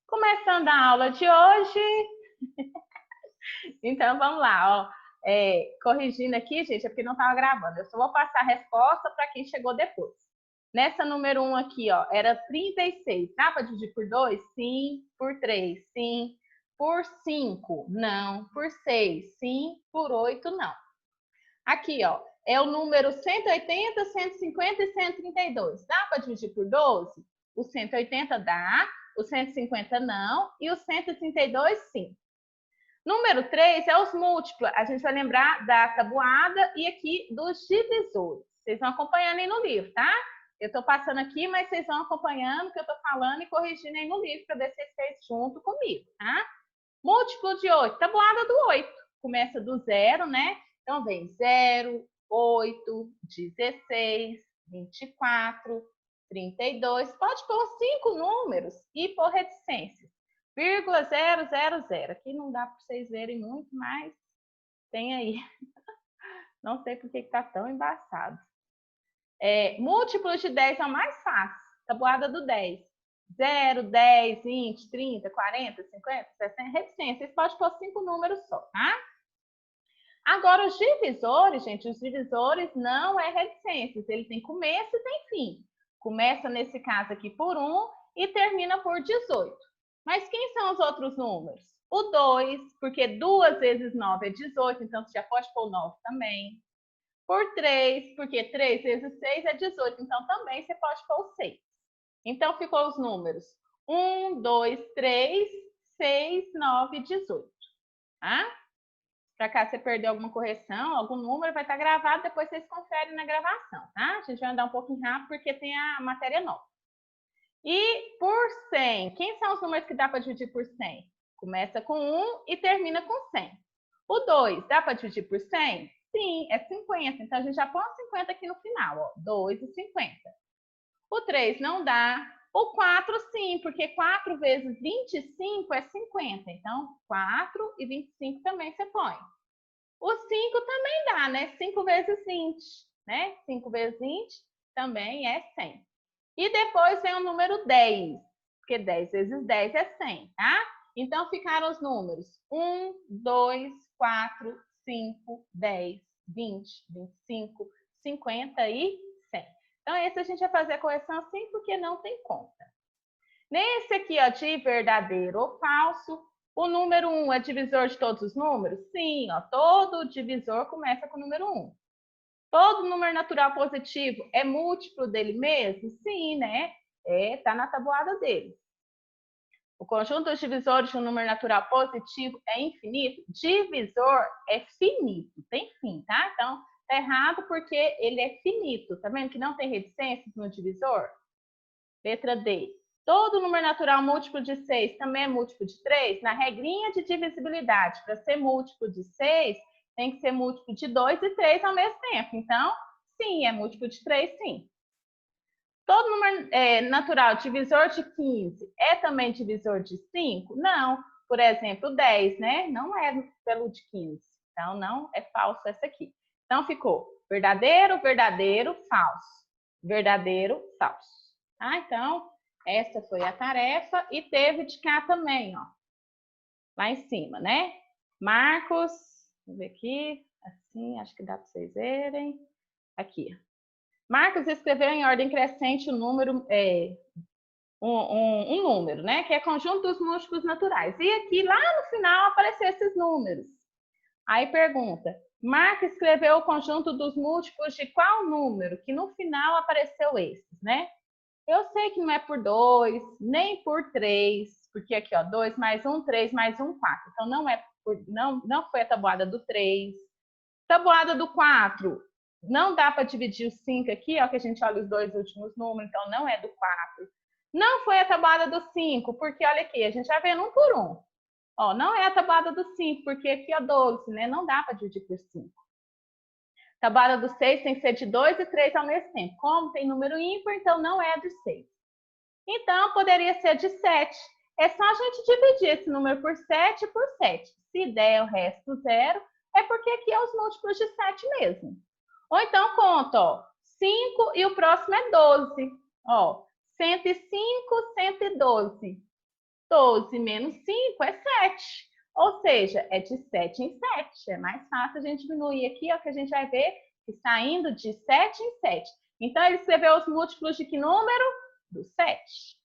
Começando a aula de hoje. Então, vamos lá, ó. Corrigindo aqui, gente, é porque não estava gravando. Eu só vou passar a resposta para quem chegou depois. Nessa número 1 aqui, ó, era 36. Dá para dividir por 2? Sim. Por 3? Sim. Por 5? Não. Por 6? Sim. Por 8? Não. Aqui, ó, é o número 180, 150 e 132. Dá para dividir por 12? O 180 dá, o 150 não e o 132 sim. Número 3 é os múltiplos. A gente vai lembrar da tabuada e aqui dos divisores. Vocês vão acompanhando aí no livro, tá? Eu estou passando aqui, mas vocês vão acompanhando o que eu estou falando e corrigindo aí no livro para ver se vocês fez junto comigo, tá? Múltiplo de 8, tabuada do 8. Começa do 0, né? Então vem 0, 8, 16, 24, 32. Pode pôr 5 números e por reticências. Vírgula 000. Aqui não dá para vocês verem muito, mas tem aí. Não sei por que está tão embaçado. Múltiplos de 10 é o mais fácil. Tabuada do 10. 0, 10, 20, 30, 40, 50, 60, reticência. Vocês podem pôr 5 números só, tá? Agora, os divisores, gente, os divisores não é reticências. Ele tem começo e tem fim. Começa, nesse caso aqui, por 1 e termina por 18. Mas quem são os outros números? O 2, porque 2 vezes 9 é 18, então você já pode pôr 9 também. Por 3, porque 3 vezes 6 é 18, então também você pode pôr o 6. Então, ficou os números 1, 2, 3, 6, 9, 18. Tá? Para cá você perdeu alguma correção, algum número, vai estar gravado, depois vocês conferem na gravação, tá? A gente vai andar um pouquinho rápido porque tem a matéria nova. E por 100, quem são os números que dá para dividir por 100? Começa com 1 e termina com 100. O 2, dá para dividir por 100? Sim, é 50. Então, a gente já põe 50 aqui no final, ó. 2 e 50. O 3 não dá. O 4, sim, porque 4 vezes 25 é 50. Então, 4 e 25 também você põe. O 5 também dá, né? 5 vezes 20, né? 5 vezes 20 também é 100. E depois vem o número 10, porque 10 vezes 10 é 100, tá? Então, ficaram os números 1, 2, 4, 5, 10, 20, 25, 50 e 100. Então, esse a gente vai fazer a correção assim, porque não tem conta. Nesse aqui, ó, de verdadeiro ou falso, o número 1 é divisor de todos os números? Sim, ó, todo divisor começa com o número 1. Todo número natural positivo é múltiplo dele mesmo? Sim, né? Tá na tabuada dele. O conjunto dos divisores de um número natural positivo é infinito? Divisor é finito, tem fim, tá? Então, tá errado porque ele é finito. Tá vendo que não tem reticências no divisor? Letra D. Todo número natural múltiplo de 6 também é múltiplo de 3? Na regrinha de divisibilidade, para ser múltiplo de 6, tem que ser múltiplo de 2 e 3 ao mesmo tempo. Então, sim, é múltiplo de 3, sim. Todo número natural divisor de 15 é também divisor de 5? Não. Por exemplo, 10, né? Não é pelo de 15. Então, não é falso essa aqui. Então, ficou verdadeiro, verdadeiro, falso. Verdadeiro, falso. Tá? Então, essa foi a tarefa. E teve de cá também, ó. Lá em cima, né? Marcos, vamos ver aqui. Assim, acho que dá para vocês verem. Aqui. Marcos escreveu em ordem crescente o número, um número, né? Que é conjunto dos múltiplos naturais. E aqui, lá no final, apareceu esses números. Aí pergunta, Marcos escreveu o conjunto dos múltiplos de qual número? Que no final apareceu esses, né? Eu sei que não é por 2, nem por 3, porque aqui, ó, 2 mais 1, 3 mais 1, 4. Então, não foi a tabuada do 3. Tabuada do 4, não dá para dividir o 5 aqui, ó, que a gente olha os dois últimos números, então não é do 4. Não foi a tabuada do 5, porque olha aqui, a gente já vê um por um. Ó, não é a tabuada do 5, porque aqui é 12, né? Não dá para dividir por 5. Tabuada do 6 tem que ser de 2 e 3 ao mesmo tempo. Como tem número ímpar, então não é de 6. Então, poderia ser de 7. É só a gente dividir esse número por 7 por 7. Se der o resto zero, é porque aqui é os múltiplos de 7 mesmo. Ou então conta, ó, 5 e o próximo é 12. Ó, 105, 112. 12 menos 5 é 7. Ou seja, é de 7 em 7. É mais fácil a gente diminuir aqui, ó, que a gente vai ver que está indo de 7 em 7. Então, ele escreveu os múltiplos de que número? Do 7.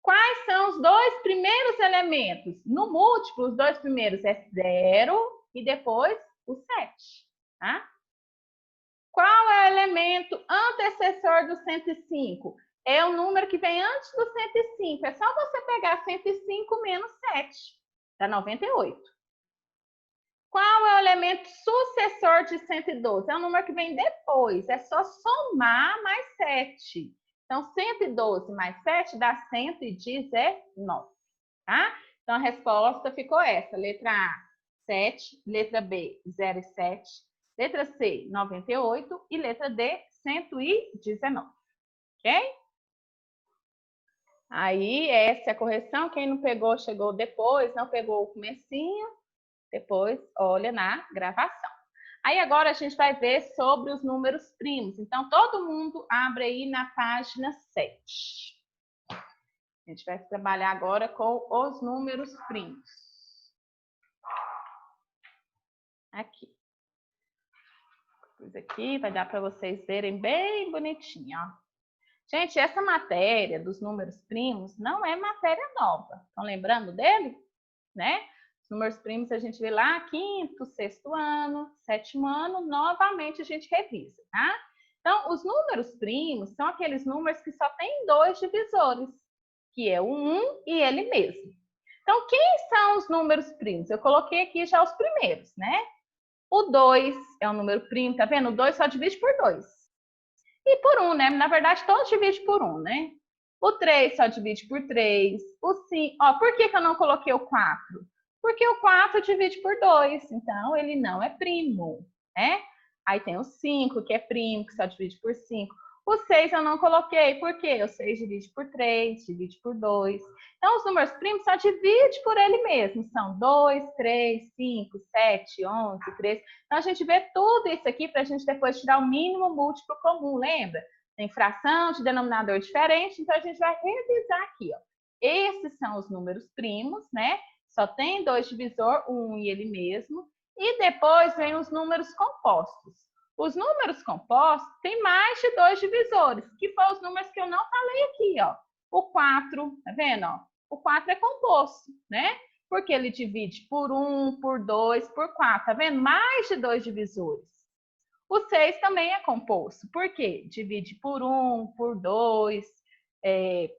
Quais são os dois primeiros elementos? No múltiplo, os dois primeiros é 0 e depois o 7. Tá? Qual é o elemento antecessor do 105? É o número que vem antes do 105. É só você pegar 105 menos 7. Dá 98. Qual é o elemento sucessor de 112? É o número que vem depois. É só somar mais 7. Então, 112 mais 7 dá 119. Tá? Então, a resposta ficou essa. Letra A, 7. Letra B, 0 e 7. Letra C, 98. E letra D, 119. Ok? Aí, essa é a correção. Quem não pegou, chegou depois. Não pegou o comecinho. Depois, olha na gravação. Aí, agora, a gente vai ver sobre os números primos. Então, todo mundo abre aí na página 7. A gente vai trabalhar agora com os números primos. Aqui. Pus aqui, vai dar para vocês verem bem bonitinho, ó. Gente, essa matéria dos números primos não é matéria nova. Estão lembrando dele? Né? Os números primos a gente vê lá, quinto, sexto ano, sétimo ano, novamente a gente revisa, tá? Então, os números primos são aqueles números que só têm dois divisores, que é o 1 e ele mesmo. Então, quem são os números primos? Eu coloquei aqui já os primeiros, né? O 2 é um número primo, tá vendo? O 2 só divide por 2. E por 1, né? Na verdade, todos dividem por 1, né? O 3 só divide por 3. O 5, ó, por que eu não coloquei o 4? Porque o 4 divide por 2, então ele não é primo, né? Aí tem o 5, que é primo, que só divide por 5. O 6 eu não coloquei, por quê? O 6 divide por 3, divide por 2. Então, os números primos só dividem por ele mesmo. São 2, 3, 5, 7, 11, 13. Então, a gente vê tudo isso aqui para a gente depois tirar o mínimo múltiplo comum, lembra? Tem fração de denominador diferente, então a gente vai revisar aqui, ó. Esses são os números primos, né? Só tem dois divisores, um e ele mesmo. E depois vem os números compostos. Os números compostos têm mais de dois divisores, que foram os números que eu não falei aqui, ó. O 4, tá vendo? Ó? O 4 é composto, né? Porque ele divide por 1, por 2, por 4, tá vendo? Mais de dois divisores. O 6 também é composto. Por quê? Divide por 1, por 2,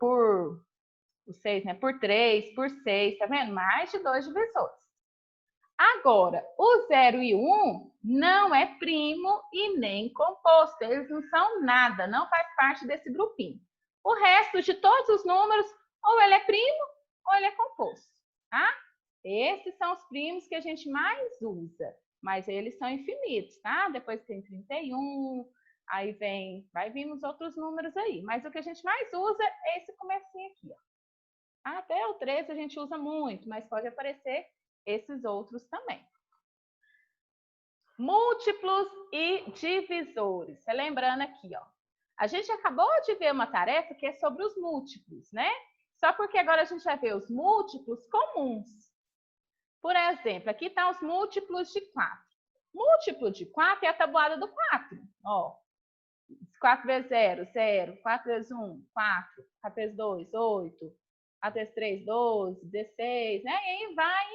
por o 6, né? Por 3, por 6, tá vendo? Mais de dois divisores. Agora, o 0 e o 1 não é primo e nem composto. Eles não são nada, não faz parte desse grupinho. O resto de todos os números, ou ele é primo, ou ele é composto, tá? Esses são os primos que a gente mais usa, mas eles são infinitos, tá? Depois tem 31, aí vai vir os outros números aí. Mas o que a gente mais usa é esse comecinho aqui, ó. Até o 13 a gente usa muito, mas pode aparecer esses outros também. Múltiplos e divisores. Lembrando aqui, ó. A gente acabou de ver uma tarefa que é sobre os múltiplos, né? Só porque agora a gente vai ver os múltiplos comuns. Por exemplo, aqui estão os múltiplos de 4. Múltiplo de 4 é a tabuada do 4. Ó, 4 vezes 0, 0. 4 vezes 1, 4. 4 vezes 2, 8. 4 vezes 3, 12, 16, né? E aí vai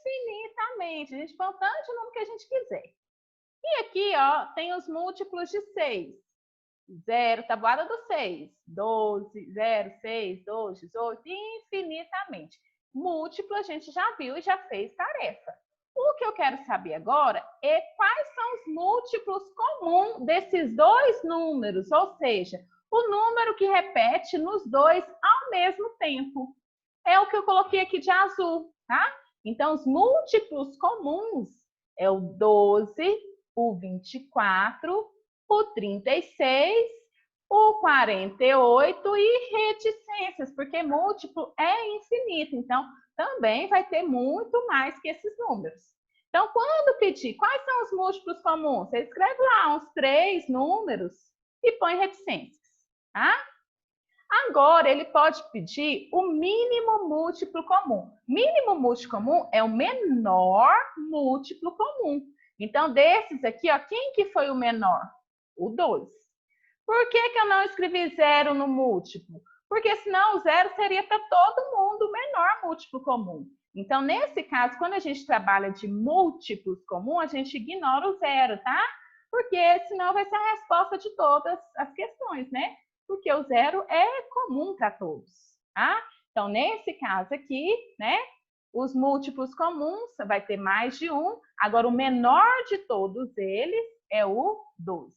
infinitamente. A gente põe o tanto de número que a gente quiser. E aqui, ó, tem os múltiplos de 6. 0, tabuada do 6. 12, 0, 6, 12, 18, infinitamente. Múltiplo a gente já viu e já fez tarefa. O que eu quero saber agora é quais são os múltiplos comuns desses dois números, ou seja, o número que repete nos dois ao mesmo tempo. É o que eu coloquei aqui de azul, tá? Então, os múltiplos comuns é o 12, o 24, o 36, o 48 e reticências, porque múltiplo é infinito. Então, também vai ter muito mais que esses números. Então, quando pedir quais são os múltiplos comuns, você escreve lá uns 3 números e põe reticências, tá? Agora, ele pode pedir o mínimo múltiplo comum. Mínimo múltiplo comum é o menor múltiplo comum. Então, desses aqui, ó, quem que foi o menor? O 2. Por que que eu não escrevi zero no múltiplo? Porque senão o zero seria para todo mundo o menor múltiplo comum. Então, nesse caso, quando a gente trabalha de múltiplos comuns, a gente ignora o zero, tá? Porque senão vai ser a resposta de todas as questões, né? Porque o zero é comum para todos, tá? Então, nesse caso aqui, né? Os múltiplos comuns vai ter mais de um. Agora, o menor de todos eles é o 12.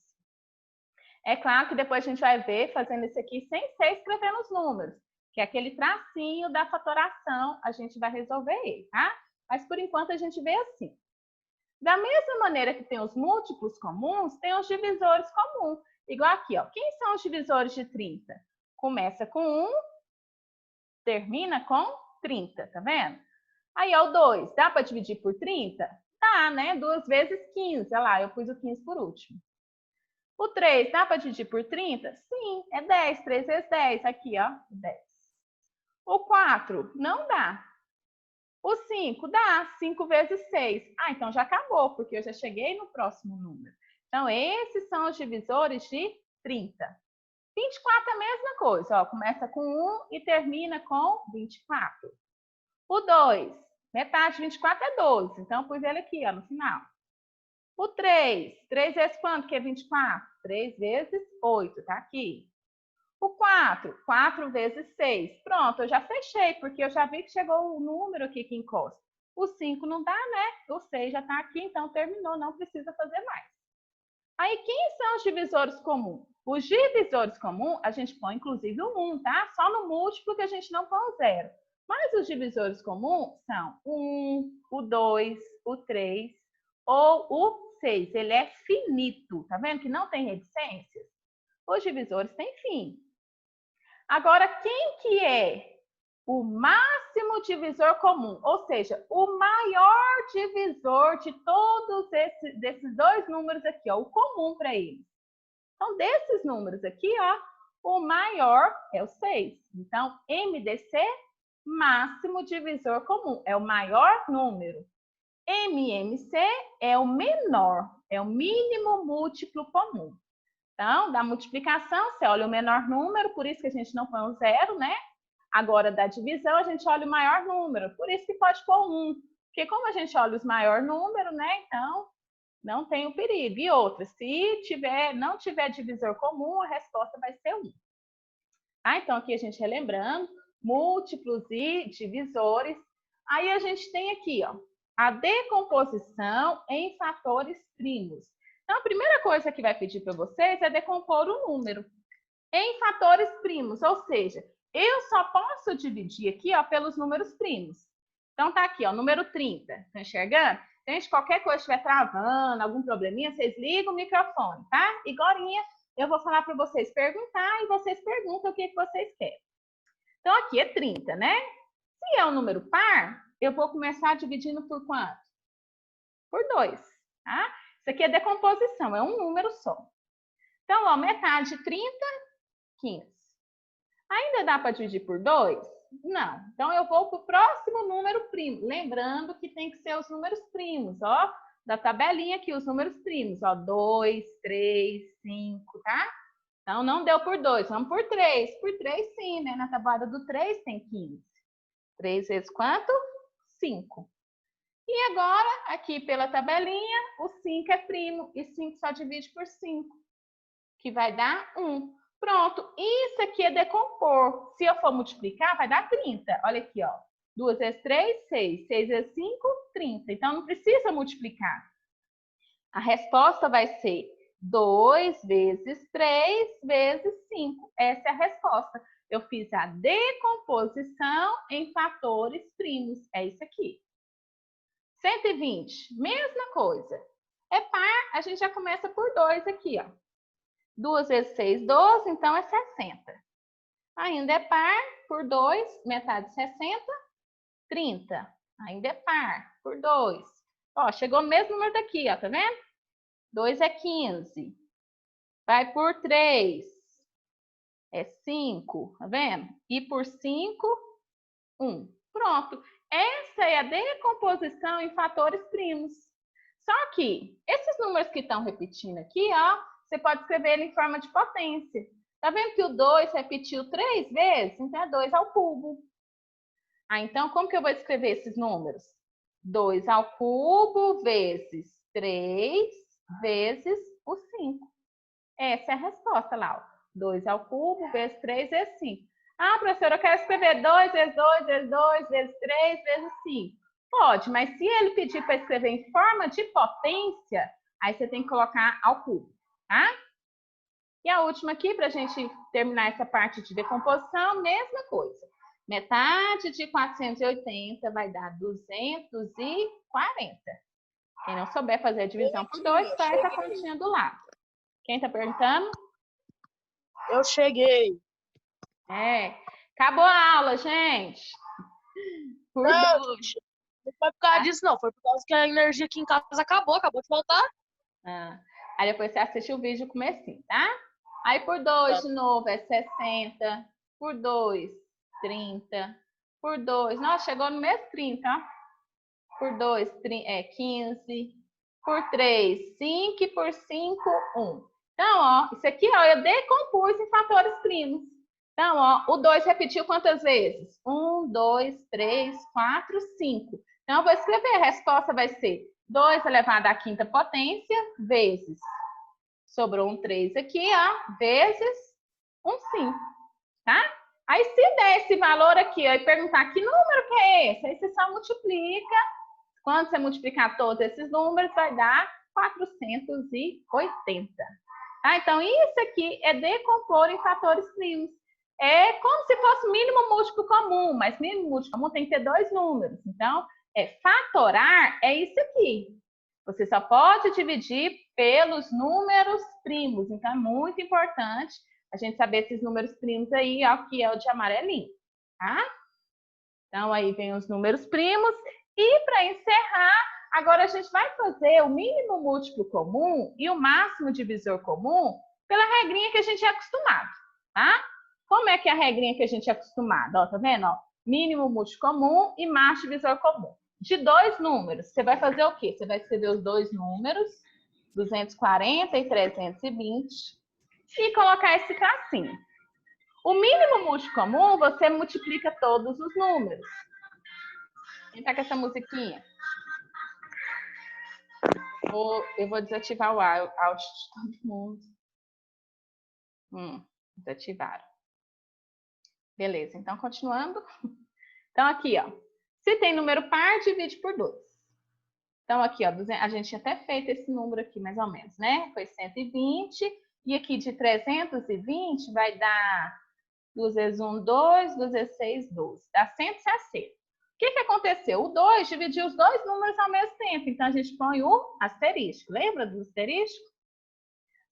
É claro que depois a gente vai ver fazendo isso aqui sem ser escrevendo os números, que é aquele tracinho da fatoração, a gente vai resolver ele, tá? Mas por enquanto a gente vê assim. Da mesma maneira que tem os múltiplos comuns, tem os divisores comuns. Igual aqui, ó. Quem são os divisores de 30? Começa com 1, termina com 30, tá vendo? Aí, ó, o 2, dá para dividir por 30? Tá, né? 2 vezes 15, olha lá, eu pus o 15 por último. O 3, dá para dividir por 30? Sim, é 10, 3 vezes 10, aqui, ó, 10. O 4, não dá. O 5 dá, 5 vezes 6. Ah, então já acabou, porque eu já cheguei no próximo número. Então, esses são os divisores de 30. 24 é a mesma coisa, ó, começa com 1 e termina com 24. O 2, metade de 24 é 12, então eu pus ele aqui, ó, no final. O 3, 3 vezes quanto que é 24? 3 vezes 8, tá aqui. O 4, 4 vezes 6. Pronto, eu já fechei, porque eu já vi que chegou o número aqui que encosta. O 5 não dá, né? O 6 já está aqui, então terminou, não precisa fazer mais. Aí, quem são os divisores comuns? Os divisores comuns, a gente põe inclusive o 1, tá? Só no múltiplo que a gente não põe o 0. Mas os divisores comuns são o 1, o 2, o 3 ou o 6. Ele é finito, tá vendo que não tem reticências? Os divisores têm fim. Agora, quem que é o máximo divisor comum? Ou seja, o maior divisor de todos desses dois números aqui, ó, o comum para eles. Então, desses números aqui, ó, o maior é o 6. Então, MDC, máximo divisor comum, é o maior número. MMC é o menor, é o mínimo múltiplo comum. Então, da multiplicação, você olha o menor número, por isso que a gente não põe o 0, né? Agora, da divisão, a gente olha o maior número, por isso que pode pôr 1. Porque como a gente olha os maiores números, né? Então, não tem o perigo. E outra, se não tiver divisor comum, a resposta vai ser 1. Tá? Então, aqui a gente relembrando, múltiplos e divisores. Aí a gente tem aqui, ó, a decomposição em fatores primos. Então, a primeira coisa que vai pedir para vocês é decompor o número em fatores primos, ou seja, eu só posso dividir aqui, ó, pelos números primos. Então, tá aqui, ó, número 30. Tá enxergando? Gente, qualquer coisa estiver travando, algum probleminha, vocês ligam o microfone, tá? Igorinha, eu vou falar para vocês perguntar e vocês perguntam o que vocês querem. Então, aqui é 30, né? Se é um número par, eu vou começar dividindo por quanto? Por 2, tá? Isso aqui é decomposição, é um número só. Então, ó, metade de 30, 15. Ainda dá para dividir por 2? Não. Então, eu vou para o próximo número primo. Lembrando que tem que ser os números primos, ó. Da tabelinha aqui, os números primos, ó. 2, 3, 5, tá? Então, não deu por 2, vamos por 3. Por 3, sim, né? Na tabuada do 3 tem 15. 3 vezes quanto? 5. E agora, aqui pela tabelinha, o 5 é primo. E 5 só divide por 5, que vai dar 1. Pronto, isso aqui é decompor. Se eu for multiplicar, vai dar 30. Olha aqui, ó. 2 vezes 3, 6. 6 vezes 5, 30. Então, não precisa multiplicar. A resposta vai ser 2 vezes 3 vezes 5. Essa é a resposta. Eu fiz a decomposição em fatores primos. É isso aqui. 120, mesma coisa. É par, a gente já começa por 2 aqui, ó. 2 vezes 6, 12, então é 60. Ainda é par, por 2, metade de 60, 30. Ainda é par, por 2. Ó, chegou o mesmo número daqui, ó, tá vendo? 2 é 15. Vai por 3. É 5, tá vendo? E por 5, 1. Pronto. Essa é a decomposição em fatores primos. Só que esses números que estão repetindo aqui, ó, você pode escrever ele em forma de potência. Tá vendo que o 2 repetiu 3 vezes? Então é 2 ao cubo. Ah, então como que eu vou escrever esses números? 2 ao cubo vezes 3 vezes o 5. Essa é a resposta, Laura. 2 ao cubo vezes 3 vezes 5. Ah, professora, eu quero escrever 2 vezes 2 vezes 2 vezes 3 vezes 5. Pode, mas se ele pedir para escrever em forma de potência, aí você tem que colocar ao cubo, tá? E a última aqui, para a gente terminar essa parte de decomposição, mesma coisa. Metade de 480 vai dar 240. Quem não souber fazer a divisão por 2, faz a continha do lado. Quem está perguntando? Eu cheguei. Acabou a aula, gente. Por Não, 2. não foi por causa disso, não. Foi por causa que a energia aqui em casa acabou de voltar. Aí depois você assiste o vídeo comecinho, tá? Aí por 2 de novo é 60. Por 2, 30. Por 2, nossa, chegou no mês 30, ó. Por 2, 15. Por 3, 5. E por 5, 1. Então, ó, isso aqui, ó, eu decompus em fatores primos. Então, ó, o 2 repetiu quantas vezes? 1, 2, 3, 4, 5. Então, eu vou escrever, a resposta vai ser 2 elevado à quinta potência, vezes, sobrou um 3 aqui, ó, vezes um 5, tá? Aí, se der esse valor aqui, ó, e perguntar que número que é esse, aí você só multiplica. Quando você multiplicar todos esses números, vai dar 480. Tá? Então, isso aqui é decompor em fatores primos. É como se fosse mínimo múltiplo comum, mas mínimo múltiplo comum tem que ter 2 números. Então, fatorar é isso aqui. Você só pode dividir pelos números primos. Então, é muito importante a gente saber esses números primos aí, ó, que é o de amarelinho, tá? Então, aí vem os números primos. E para encerrar, agora a gente vai fazer o mínimo múltiplo comum e o máximo divisor comum pela regrinha que a gente é acostumado, tá? Como é que é a regrinha que a gente é acostumado? Ó, tá vendo? Ó, mínimo múltiplo comum e máximo divisor comum. De 2 números, você vai fazer o quê? Você vai escrever os 2 números, 240 e 320, e colocar esse tracinho. O mínimo múltiplo comum, você multiplica todos os números. Quem tá com essa musiquinha? Eu vou desativar o áudio de todo mundo. Desativaram. Beleza, então continuando. Então aqui, ó. Se tem número par, divide por 2. Então aqui, ó, a gente tinha até feito esse número aqui, mais ou menos, né? Foi 120. E aqui de 320 vai dar 2 vezes 1, 2, 2 vezes 6, 12. Dá 160. O que aconteceu? O 2 dividiu os 2 números ao mesmo tempo. Então, a gente põe o asterisco. Lembra do asterisco?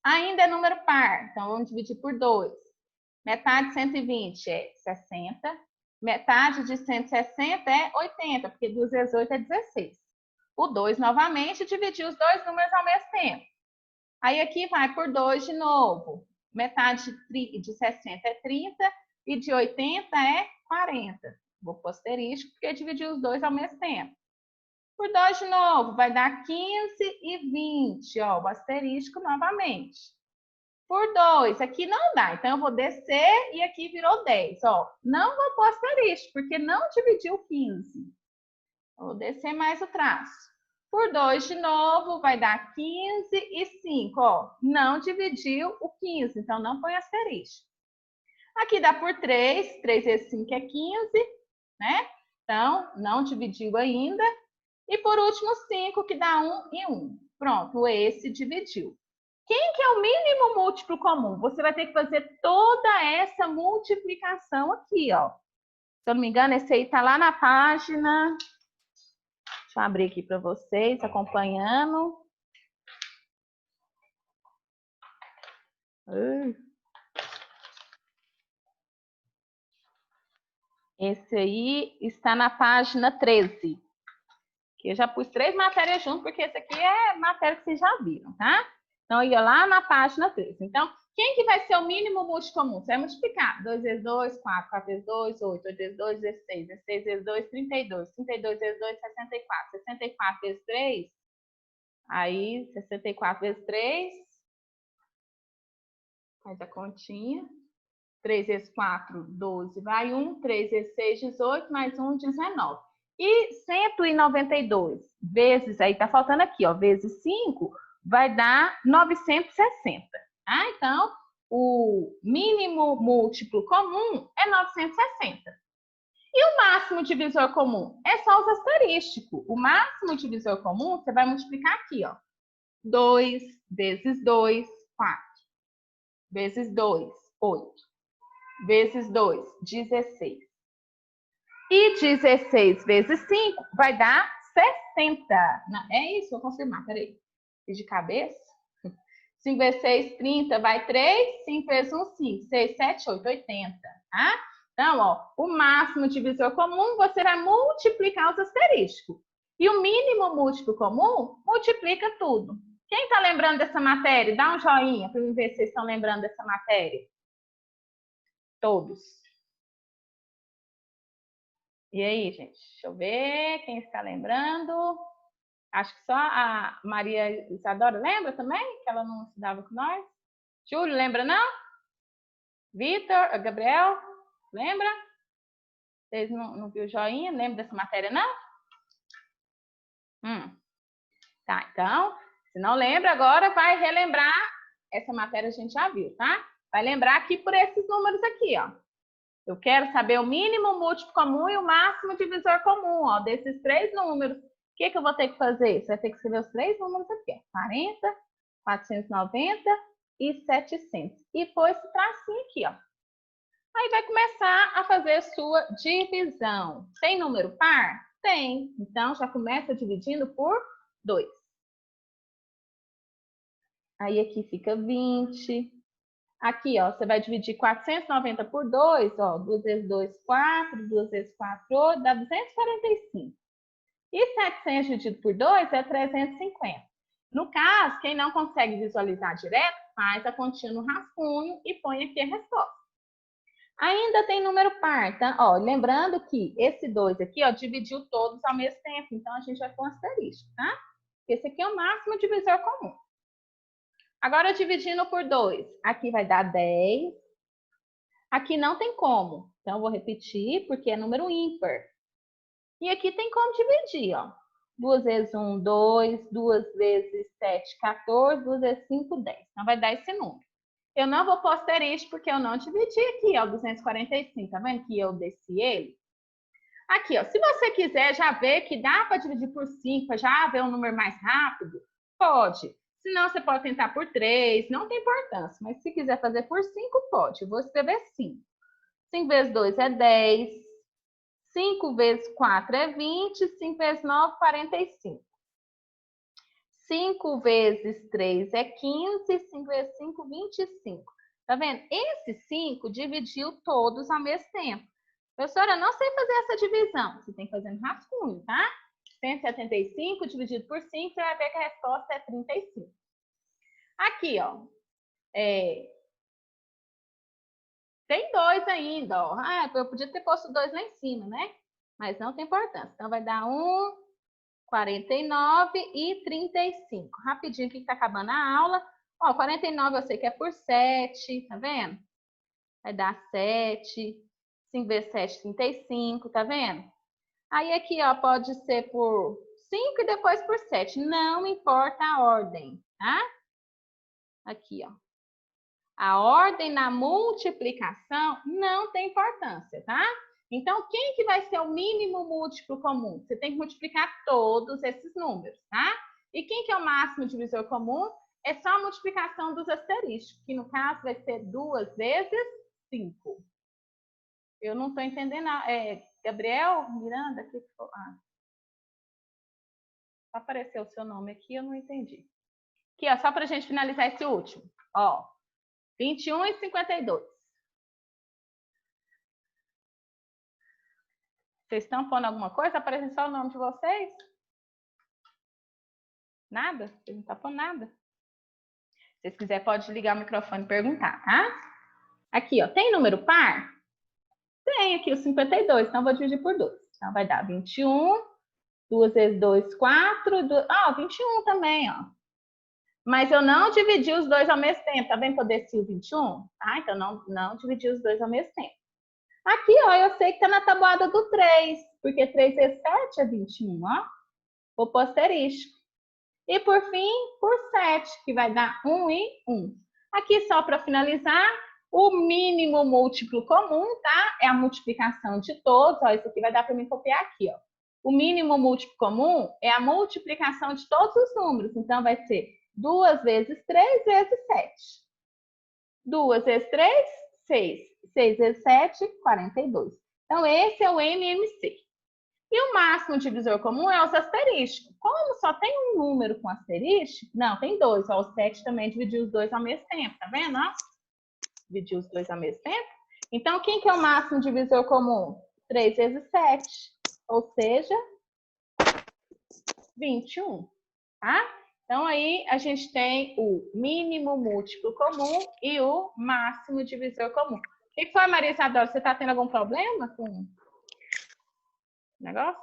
Ainda é número par. Então, vamos dividir por 2. Metade de 120 é 60. Metade de 160 é 80, porque 2 vezes 8 é 16. O 2, novamente, dividiu os 2 números ao mesmo tempo. Aí, aqui vai por 2 de novo. Metade de 60 é 30 e de 80 é 40. Vou pôr asterisco, porque dividiu os 2 ao mesmo tempo. Por 2 de novo, vai dar 15 e 20. Ó, o asterisco novamente. Por 2, aqui não dá. Então, eu vou descer e aqui virou 10. Ó, não vou pôr asterisco, porque não dividiu 15. Vou descer mais o traço. Por 2 de novo, vai dar 15 e 5. Ó, não dividiu o 15, então não põe asterisco. Aqui dá por 3. 3 vezes 5 é 15, né? Então, não dividiu ainda. E por último, 5, que dá 1 e 1. Pronto, esse dividiu. Quem que é o mínimo múltiplo comum? Você vai ter que fazer toda essa multiplicação aqui, ó. Se eu não me engano, esse aí tá lá na página... Deixa eu abrir aqui para vocês, acompanhando. Esse aí está na página 13. Que eu já pus 3 matérias junto, porque esse aqui é matéria que vocês já viram, tá? Então, ia lá na página 13. Então, Quem que vai ser o mínimo múltiplo comum? Você vai multiplicar. 2 vezes 2, 4. 4 vezes 2, 8. 8 vezes 2, 16. 16 vezes 2, 32. 32 vezes 2, 64. 64 vezes 3. Aí, 64 vezes 3. Faz a continha. 3 vezes 4, 12. Vai 1. 3 vezes 6, 18. Mais 1, 19. E 192 vezes, aí tá faltando aqui, ó, vezes 5, vai dar 960. Ah, então, o mínimo múltiplo comum é 960. E o máximo divisor comum? É só os asterísticos. O máximo divisor comum, você vai multiplicar aqui, ó. 2 vezes 2, 4. Vezes 2, 8. Vezes 2, 16. E 16 vezes 5 vai dar 60. Não, é isso, vou confirmar, peraí. Fiz de cabeça. 5 vezes 6, 30, vai 3. 5 vezes 1, 5. 6, 7, 8, 80. Tá? Então, ó, o máximo divisor comum, você vai multiplicar os asterísticos. E o mínimo múltiplo comum, multiplica tudo. Quem está lembrando dessa matéria? Dá um joinha para eu ver se vocês estão lembrando dessa matéria. Todos. E aí, gente? Deixa eu ver quem está lembrando. Acho que só a Maria Isadora lembra também, que ela não estudava com nós. Júlio, lembra não? Vitor, Gabriel, lembra? Vocês não viram o joinha? Lembra dessa matéria, não? Tá, então, se não lembra, agora vai relembrar. Essa matéria a gente já viu, tá? Vai lembrar aqui por esses números aqui, ó. Eu quero saber o mínimo múltiplo comum e o máximo divisor comum, ó, desses três números. O que eu vou ter que fazer? Você vai ter que escrever os três números aqui, ó. 40, 490 e 700. E pôr esse tracinho aqui, ó. Aí vai começar a fazer a sua divisão. Tem número par? Tem. Então, já começa dividindo por 2. Aí aqui fica 20. Aqui, ó, você vai dividir 490 por 2, ó, 2 vezes 2, 4, 2 vezes 4, 8, dá 245. E 700 dividido por 2 é 350. No caso, quem não consegue visualizar direto, faz a continha no rascunho e põe aqui a resposta. Ainda tem número par, tá? Ó, lembrando que esse 2 aqui, ó, dividiu todos ao mesmo tempo, então a gente vai com asterisco, tá? Esse aqui é o máximo divisor comum. Agora, dividindo por 2, aqui vai dar 10. Aqui não tem como, então eu vou repetir, porque é número ímpar. E aqui tem como dividir, ó. 2 vezes 1, 2. 2 vezes 7, 14. 2 vezes 5, 10. Então, vai dar esse número. Eu não vou pôr asterisco, porque eu não dividi aqui, ó, 245. Tá vendo que eu desci ele? Aqui, ó, se você quiser já ver que dá para dividir por 5, já ver um número mais rápido, pode. Se não, você pode tentar por 3, não tem importância. Mas se quiser fazer por 5, pode. Eu vou escrever 5. 5 vezes 2 é 10. 5 vezes 4 é 20. 5 vezes 9, 45. 5 vezes 3 é 15. 5 vezes 5, 25. Tá vendo? Esse 5 dividiu todos ao mesmo tempo. Professora, eu não sei fazer essa divisão. Você tem que fazer no rascunho, tá? 175 dividido por 5, você vai ver que a resposta é 35. Aqui, ó. Tem 2 ainda, ó. Ah, eu podia ter posto 2 lá em cima, né? Mas não tem importância. Então, vai dar 1, 49 e 35. Rapidinho, que tá acabando a aula. Ó, 49 eu sei que é por 7, tá vendo? Vai dar 7. 5 vezes 7, 35, tá vendo? Aí aqui, ó, pode ser por 5 e depois por 7. Não importa a ordem, tá? Aqui, ó. A ordem na multiplicação não tem importância, tá? Então, quem que vai ser o mínimo múltiplo comum? Você tem que multiplicar todos esses números, tá? E quem que é o máximo divisor comum? É só a multiplicação dos asterísticos, que no caso vai ser 2 vezes 5. Eu não estou entendendo. Gabriel, Miranda, que for? Só apareceu o seu nome aqui, eu não entendi. Aqui, ó, só para a gente finalizar esse último. Ó, 21 e 52. Vocês estão pondo alguma coisa? Aparece só o nome de vocês? Nada? Vocês não estão pondo nada? vocês quiserem, pode ligar o microfone e perguntar, tá? Aqui, ó, tem número par? Tem aqui o 52, então vou dividir por 2. Então vai dar 21, 2 vezes 2, 4, 21 também, ó. Mas eu não dividi os dois ao mesmo tempo, tá vendo que eu desci o 21? Ah, então não dividi os dois ao mesmo tempo. Aqui, ó, eu sei que tá na tabuada do 3, porque 3 vezes 7 é 21, ó. O asterisco. E por fim, por 7, que vai dar 1 e 1. Aqui, só para finalizar, o mínimo múltiplo comum, tá? É a multiplicação de todos. Ó, isso aqui vai dar para mim copiar aqui, ó. O mínimo múltiplo comum é a multiplicação de todos os números. Então, vai ser 2 vezes 3 vezes 7. 2 vezes 3, 6. 6 vezes 7, 42. Então, esse é o MMC. E o máximo divisor comum é os asterísticos. Como só tem um número com asterístico, não, tem dois. Ó, o 7 também dividiu os dois ao mesmo tempo, tá vendo? Ó? Dividiu os dois ao mesmo tempo. Então, quem que é o máximo divisor comum? 3 vezes 7, ou seja, 21, tá? Então, aí a gente tem o mínimo múltiplo comum e o máximo divisor comum. O que foi, Maria Isadora? Você está tendo algum problema com o negócio?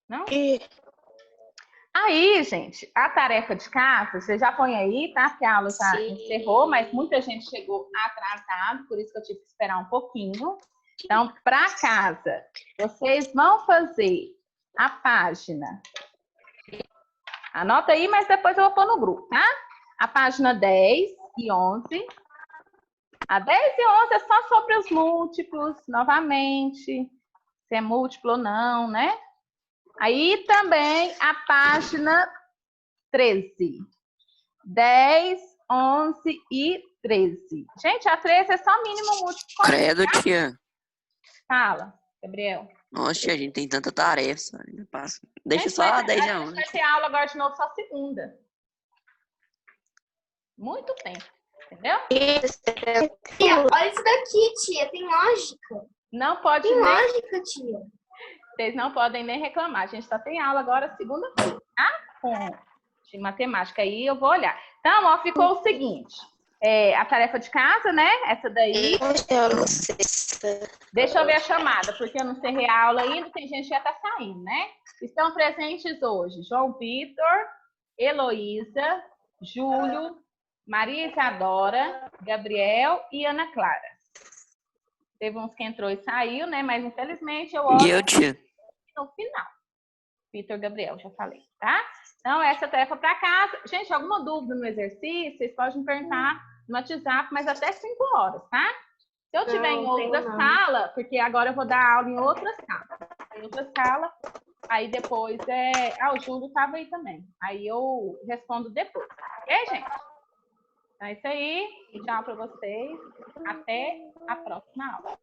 Não? Aí, gente, a tarefa de casa, você já põe aí, tá? Porque a aula já encerrou, mas muita gente chegou atrasado, por isso que eu tive que esperar um pouquinho. Então, para casa, vocês vão fazer a página. Anota aí, mas depois eu vou pôr no grupo, tá? A página 10 e 11. A 10 e 11 é só sobre os múltiplos, novamente. Se é múltiplo ou não, né? Aí também a página 13. 10, 11 e 13. Gente, a 13 é só mínimo múltiplo. Credo, tia. Fala, Gabriel. Nossa, tia, a gente tem tanta tarefa. Deixa só a 10 a 11. Vai ter aula agora de novo só segunda. Muito tempo, entendeu? Tia, olha isso daqui, tia. Tem lógica. Não pode Tem nem... lógica, tia. Vocês não podem nem reclamar. A gente só tem aula agora segunda-feira, tá? De matemática. Aí eu vou olhar. Então, ó, ficou o seguinte. A tarefa de casa, né? Essa daí. Eu não sei. Deixa eu ver a chamada, porque eu não encerrei a aula ainda, tem gente que já tá saindo, né? Estão presentes hoje João Vitor, Heloísa, Júlio, Maria Isadora, Gabriel e Ana Clara. Teve uns que entrou e saiu, né? Mas infelizmente eu olho E eu, tia? no final. Vitor, Gabriel, já falei, tá? Então, essa tarefa para casa. Gente, alguma dúvida no exercício, vocês podem me perguntar no WhatsApp, mas até 5 horas, tá? Se eu tiver em outra sala, porque agora eu vou dar aula em outra sala. Em outra sala, aí depois o Júlio estava aí também. Aí eu respondo depois. Ok, gente? Então é isso aí. Tchau para vocês. Até a próxima aula.